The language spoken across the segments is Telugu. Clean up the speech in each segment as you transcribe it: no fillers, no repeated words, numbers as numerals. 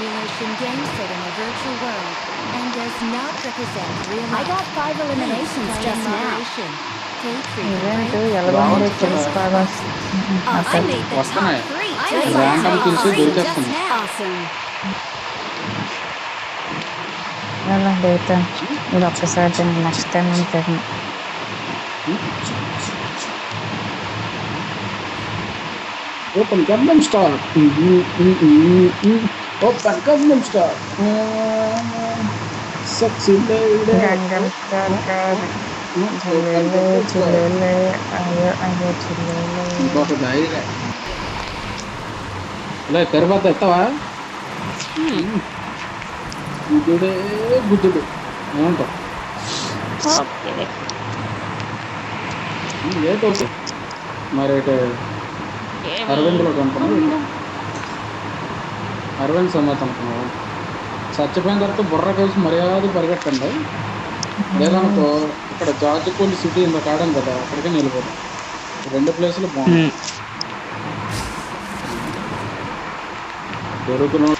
simulation game set in a virtual world and does not represent real life. I got 5 eliminations Play in just now. moderation. Take frequent event breaks. ఎలా ఉంది రావచ్చు కదా. ఫ్రెండ్స్ బాగా I అసలు made the top వస్తున్నాయి. 3 I just made like Random top kills 3 just దొరికేస్తున్నాయి. now. Awesome. ఎలా డేటా ఇది ఒక్కసారి నెక్స్ట్ టైం ఉంటుంది ఓపెన్ గంధం స్టార్. ఓపెన్ గంధం star. Sexy lady. Gangam star కాదు చిల్లేలే చిల్లేలే అయ్యో అయ్యో చిల్లేలే ఇంకొక ధైర్యం. ఇలా తర్వాత ఎత్తవా గుడ్డుడే గుడ్డుడు ఏమంటావు? ఓకే ఏదో ఓకే. మరి అయితే అరవింద్లో కనుక్కున్నావు, అరవింద్ సమేత అనుకున్నావు. చచ్చిపోయిన తర్వాత బుర్ర కలిసి మర్యాద పరిగెట్టండి. లేదనుకో ఇక్కడ జార్జిపల్లి సిటీ ఇంత కాడం కదా, అక్కడికే నిలబడదు. 2 ప్లేసులు బాగుంది. దొరుకుతున్నాడు.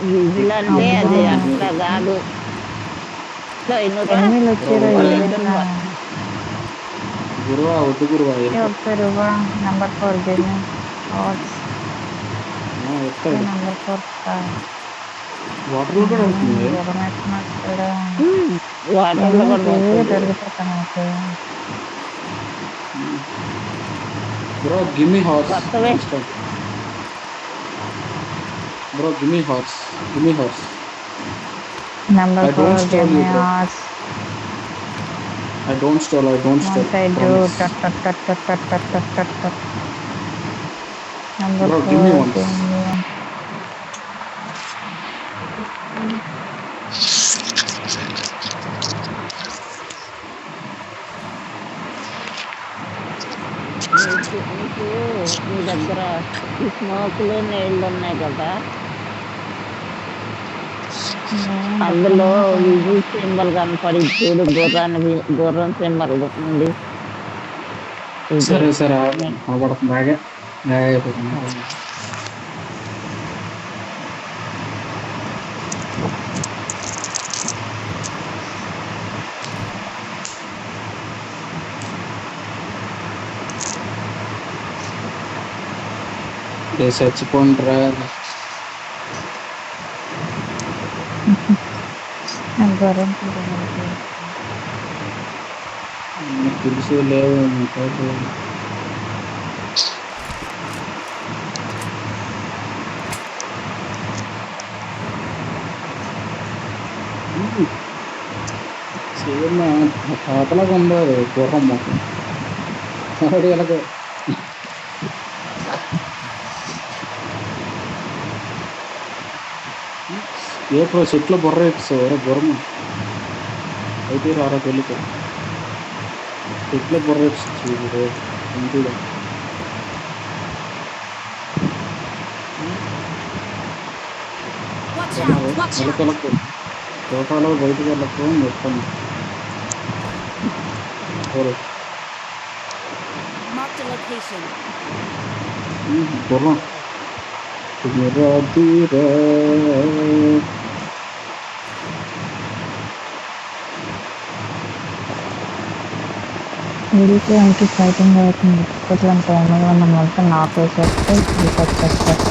విజిలంటే అది అట్లా కాదు గురువా వద్దు గురువా నెంబర్ 4 గేమ్ వస్తాడు. నెంబర్ 4 వాటర్ కూడా అవుతుంది. వాటర్లో దొరికిపోతాను Bro, give me horse. కొత్తవే. Bro, give me horse. Give me horse. Number I don't 4 stall you, bro. I don't stall One side do tut tut tut tut tut tut tut tut tut. Number Bro, 4, give me once. give me one. నీకు నీ దగ్గర ఈ స్మోకులు నీళ్ళు ఉన్నాయి కదా, అందులో ఇది సింబల్ కనపడి చూడు, గుర్రం సింబల్ ఉంది. సరే సరే కనబడుతుంది. బాగా అయిపోతుంది. చచ్చిపోండిరా. గుర్రం తెలుసు లేవు. సేమ్ పాతలాగా ఉంది గుర్రం మొత్తం. ఎలాగో ఏ ప్రో చెట్లో బుర్ర ఎక్కిస్తావు ఎవరో గుర్రం అయితే రారా పెళ్ళికి చెట్లో బుర్ర ఎక్కిచ్చు ఇంటిగా. Watch out! Watch out! వెళ్ళకు తోటలో బయటకు వెళ్ళకు చెప్తాను. Marked a location. గుర్రం తీరా వీడికి మనకి ఫైటింగ్ అవుతుంది. కొంచెం టైంలో మనం అంతా నాక్ వేసేస్తే వచ్చేస్తారు.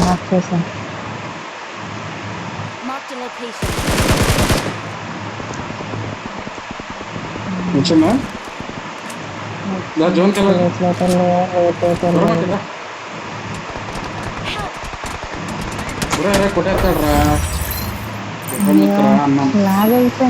నాక్ చేసాం. Marked a location. వచ్చిందా జోన్కి వెళ్ళాలి. కొట్టేస్తాడు రా అన్నం లాగైతే